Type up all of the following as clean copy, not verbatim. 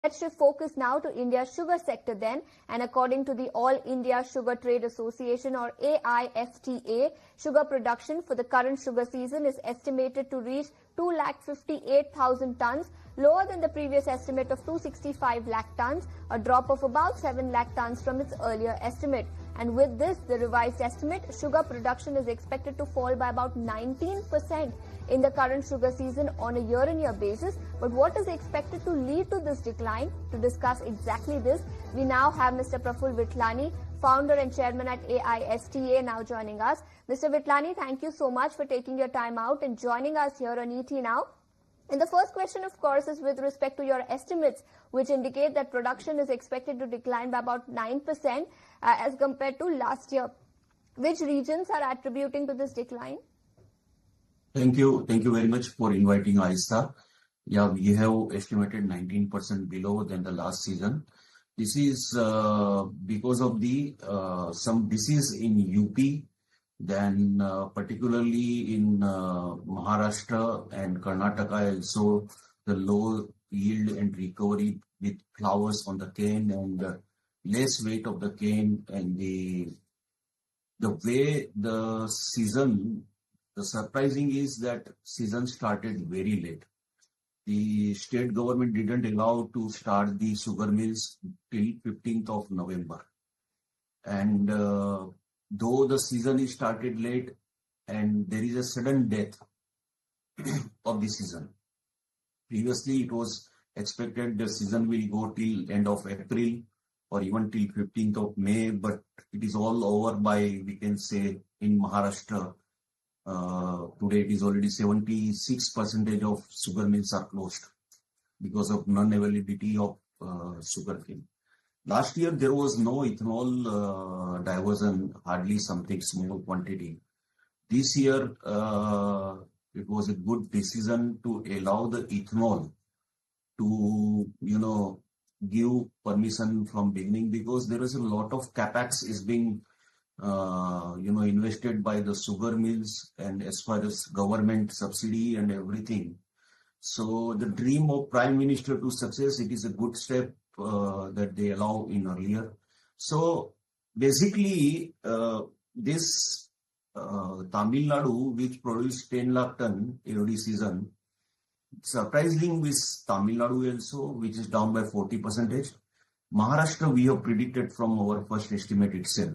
Let's shift focus now to India's sugar sector then, and according to the All India Sugar Trade Association or AISTA, sugar production for the current sugar season is estimated to reach 2,58,000 tons, lower than the previous estimate of 265 lakh tons, a drop of about 7 lakh tons from its earlier estimate. And with this, the revised estimate, sugar production is expected to fall by about 19% in the current sugar season on a year-on-year basis. But what is expected to lead to this decline? To discuss exactly this, we now have Mr. Praful Vithalani, founder and chairman at AISTA, now joining us. Mr. Vithalani, thank you so much for taking your time out and joining us here on ET Now. And the first question, of course, is with respect to your estimates, which indicate that production is expected to decline by about 9% as compared to last year. Which regions are attributing to this decline? Thank you. Thank you very much for inviting AISTA. Yeah, we have estimated 19% below than the last season. This is because of the some disease in UP, then particularly in Maharashtra and Karnataka also the low yield and recovery with flowers on the cane and less weight of the cane, and the way the season, the surprising is that season started very late. The state government didn't allow to start the sugar mills till 15th of November. And though the season is started late and there is a sudden death of the season. Previously, it was expected the season will go till end of April or even till 15th of May, but it is all over by, we can say, in Maharashtra. Today it is already 76% of sugar mills are closed because of non-availability of sugarcane. Last year there was no ethanol diversion, hardly something small quantity. This year it was a good decision to allow the ethanol to give permission from beginning, because there is a lot of capex is being invested by the sugar mills, and as far as government subsidy and everything. So the dream of Prime Minister to success, it is a good step that they allow in earlier. So basically this Tamil Nadu, which produced 10 lakh ton every season, surprising with Tamil Nadu also, which is down by 40%. Maharashtra, we have predicted from our first estimate itself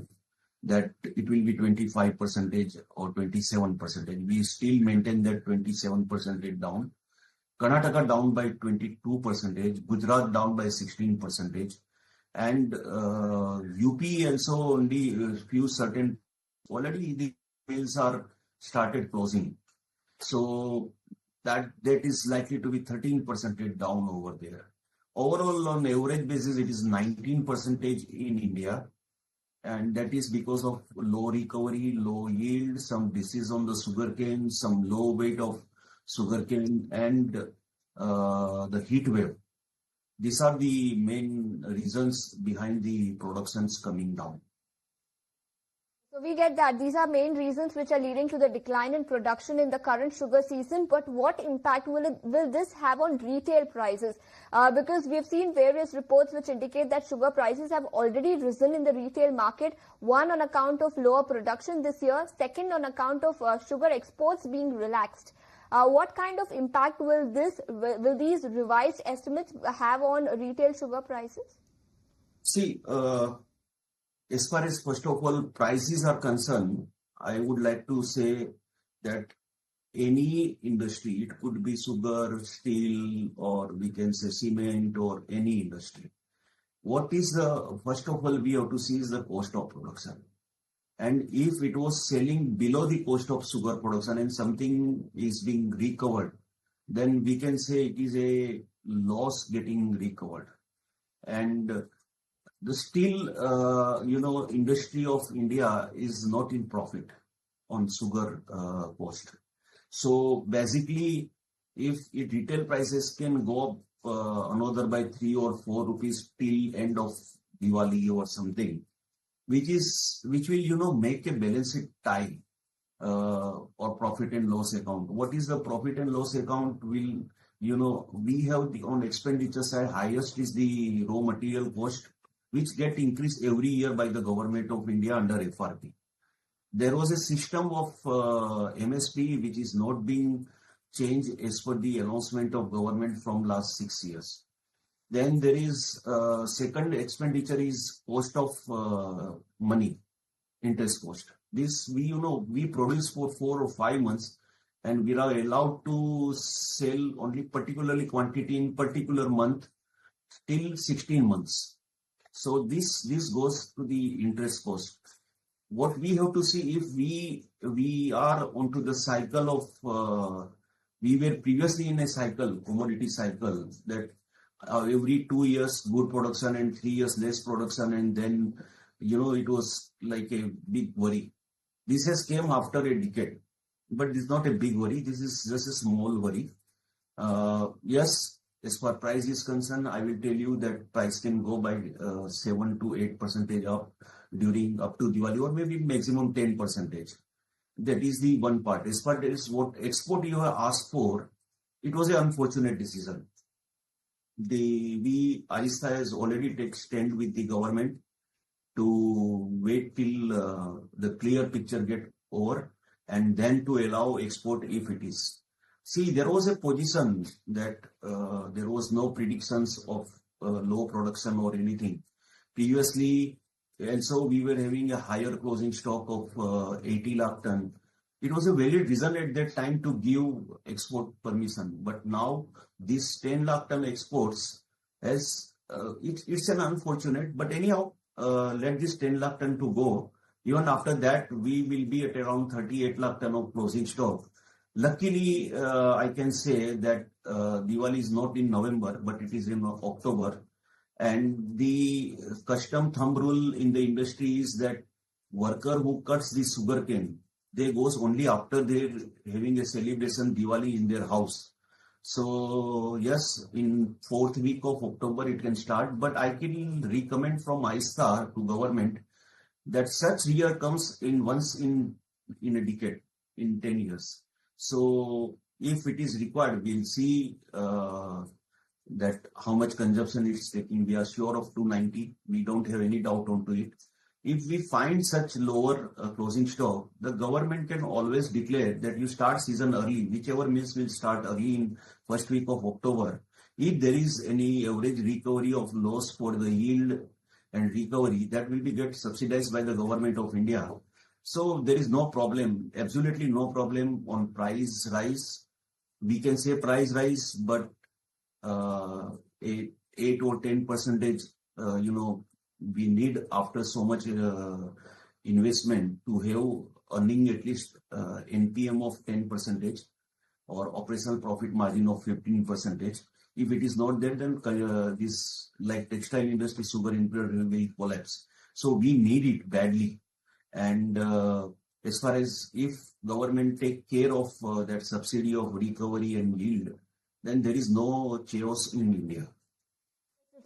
that it will be 25% or 27%. We still maintain that 27% down. Karnataka down by 22%, Gujarat down by 16%, and UP also only a few certain, already the mills are started closing. So that is likely to be 13% down over there. Overall, on average basis, it is 19% in India. And that is because of low recovery, low yield, some disease on the sugarcane, some low weight of sugarcane, and the heat wave. These are the main reasons behind the productions coming down. So we get that these are main reasons which are leading to the decline in production in the current sugar season. But what impact will this have on retail prices? Because we have seen various reports which indicate that sugar prices have already risen in the retail market. One, on account of lower production this year. Second, on account of sugar exports being relaxed. What kind of impact will these revised estimates have on retail sugar prices? See, as far as, first of all, prices are concerned, I would like to say that any industry, it could be sugar, steel, or we can say cement, or any industry. What is the, first of all, we have to see is the cost of production. And if it was selling below the cost of sugar production and something is being recovered, then we can say it is a loss getting recovered. And the steel, industry of India is not in profit on sugar cost. So basically, if retail prices can go up another by 3 or 4 rupees till end of Diwali or something, which will make a balanced tie or profit and loss account. What is the profit and loss account will we have on expenditure side, highest is the raw material cost, which get increased every year by the government of India under FRP. There was a system of MSP which is not being changed as per the announcement of government from last 6 years. Then there is second expenditure is cost of money, interest cost. This we produce for 4 or 5 months, and we are allowed to sell only particularly quantity in particular month till 16 months. So this goes to the interest cost. What we have to see, if we are onto the cycle of we were previously in a cycle, commodity cycle, that every 2 years good production and 3 years less production, and then it was like a big worry. This has came after a decade, but it's not a big worry. This is just a small worry. Yes, as far price is concerned, I will tell you that price can go by 7 to 8% up during up to Diwali, or maybe maximum 10%. That is the one part. As far as what export you have asked for, it was an unfortunate decision. AISTA has already taken stand with the government to wait till the clear picture get over, and then to allow export if it is. See, there was a position that there was no predictions of low production or anything previously, and so we were having a higher closing stock of 80 lakh ton. It was a valid reason at that time to give export permission, but now this 10 lakh ton exports as it's an unfortunate, but anyhow, let this 10 lakh ton to go. Even after that, we will be at around 38 lakh ton of closing stock. Luckily, I can say that Diwali is not in November, but it is in October. And the custom thumb rule in the industry is that worker who cuts the sugarcane, they goes only after they're having a celebration Diwali in their house. So yes, in 4th week of October it can start, but I can recommend from AISTA to government that such year comes in once in a decade, in 10 years. So if it is required, we'll see that how much consumption it's taking. We are sure of 290. We don't have any doubt onto it. If we find such lower closing stock, the government can always declare that you start season early, whichever mills will start early in first week of October. If there is any average recovery of loss for the yield and recovery, that will be get subsidized by the government of India. So there is no problem, absolutely no problem on price rise. We can say price rise, but 8 or 10%, we need after so much investment to have earning at least NPM of 10% or operational profit margin of 15%. If it is not there, then this like textile industry, sugar industry will collapse. So we need it badly. And as far as if government take care of that subsidy of recovery and yield, then there is no chaos in India.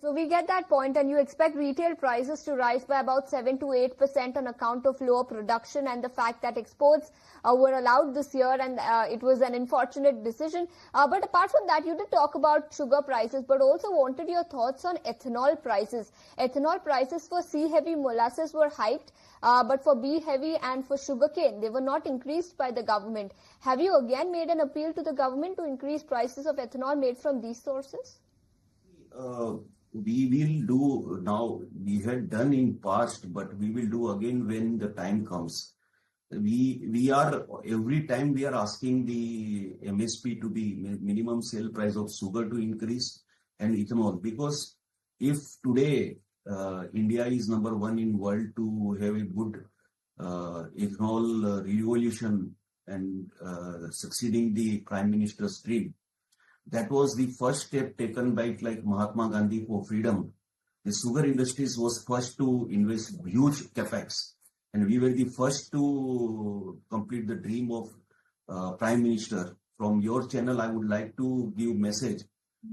So we get that point, and you expect retail prices to rise by about 7 to 8% on account of lower production and the fact that exports were allowed this year, and it was an unfortunate decision. But apart from that, you did talk about sugar prices, but also wanted your thoughts on ethanol prices. Ethanol prices for C-heavy molasses were hiked, but for B-heavy and for sugarcane, they were not increased by the government. Have you again made an appeal to the government to increase prices of ethanol made from these sources? We will do now. We had done in past, but we will do again when the time comes. We are every time we are asking the MSP to be minimum sale price of sugar to increase and ethanol, because if today India is number one in world to have a good ethanol revolution and succeeding the Prime Minister's dream. That was the first step taken by like Mahatma Gandhi for freedom. The sugar industries was first to invest huge capex, and we were the first to complete the dream of Prime Minister. From your channel, I would like to give message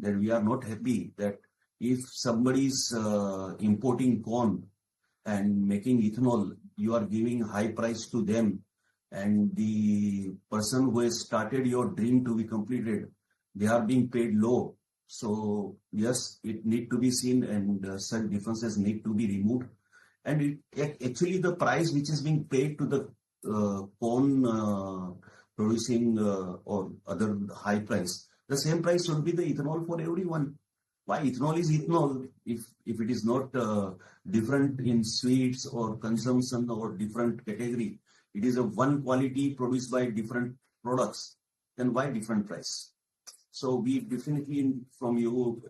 that we are not happy that if somebody is importing corn and making ethanol, you are giving high price to them, and the person who has started your dream to be completed, they are being paid low. So yes, it need to be seen, and such differences need to be removed. And actually the price which is being paid to the corn producing or other high price, the same price should be the ethanol for everyone. Why ethanol is ethanol? If it is not different in sweets or consumption or different category, it is a one quality produced by different products, then why different price? So we definitely from you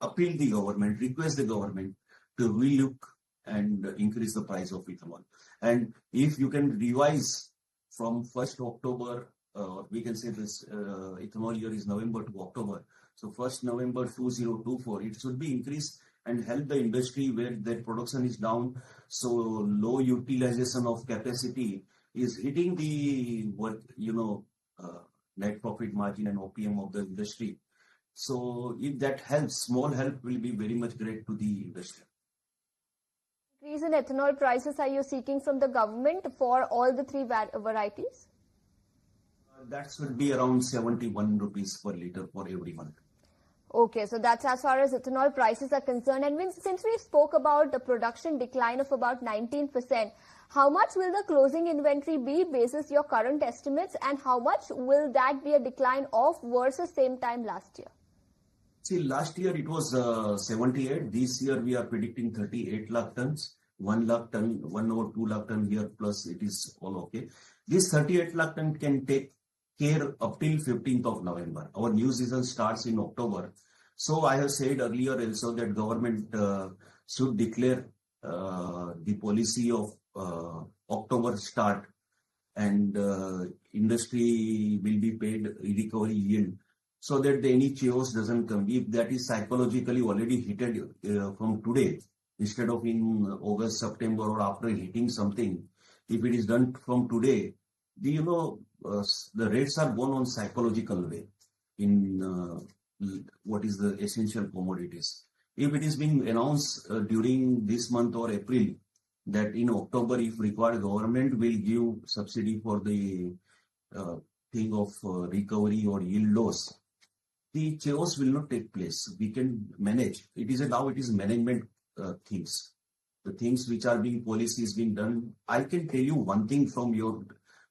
appeal the government, request the government to relook and increase the price of ethanol. And if you can revise from 1st October, we can say this ethanol year is November to October. So 1st November 2024, it should be increased and help the industry where their production is down. So low utilization of capacity is hitting the net profit margin and OPM of the industry. So if that helps, small help will be very much great to the industry. Increase in ethanol prices are you seeking from the government for all the three varieties? That should be around 71 rupees per liter for everyone. Okay, so that's as far as ethanol prices are concerned. And since we spoke about the production decline of about 19%, how much will the closing inventory be basis your current estimates, and how much will that be a decline of versus same time last year? See, last year it was 78. This year we are predicting 38 lakh tons. 1 lakh ton, 1 or 2 lakh ton here plus it is all okay. This 38 lakh ton can take care up till 15th of November. Our new season starts in October. So I have said earlier also that government should declare the policy of October start, and industry will be paid recovery yield, so that any chaos doesn't come. If that is psychologically already hit from today, instead of in August, September, or after hitting something, if it is done from today, the rates are gone on psychological way in what is the essential commodities. If it is being announced during this month or April, that in October, if required, government will give subsidy for the thing of recovery or yield loss, the chaos will not take place. We can manage. It is now it is management things. The things which are being policies being done. I can tell you one thing from your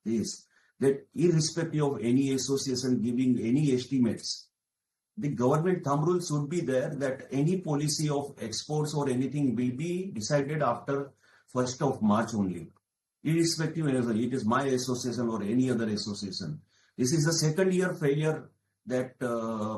this, that irrespective of any association giving any estimates, the government thumb rule should be there that any policy of exports or anything will be decided after 1st of March only. Irrespective of whether it is my association or any other association. This is the second year failure that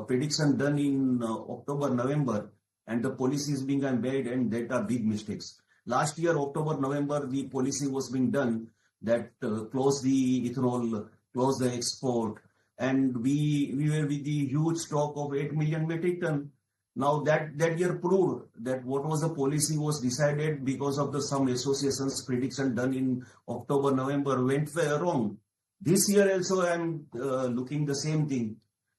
prediction done in October, November, and the policy is being made, and that are big mistakes. Last year, October, November, the policy was being done that close the ethanol, close the export, and we were with the huge stock of 8 million metric ton. Now that year proved that what was the policy was decided because of the some associations prediction done in October, November went wrong. This year also I am looking the same thing,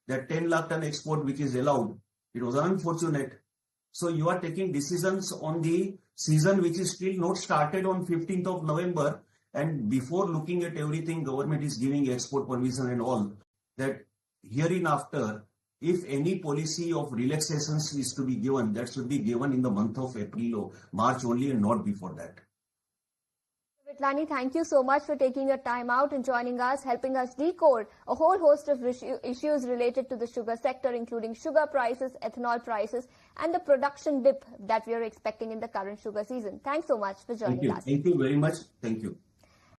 that 10 lakh ton export which is allowed. It was unfortunate. So you are taking decisions on the season which is still not started on 15th of November, and before looking at everything, government is giving export permission and all, that hereinafter, if any policy of relaxations is to be given, that should be given in the month of April or March only, and not before that. Vithalani, thank you so much for taking your time out and joining us, helping us decode a whole host of issues related to the sugar sector, including sugar prices, ethanol prices, and the production dip that we are expecting in the current sugar season. Thanks so much for joining us. Thank you very much. Thank you.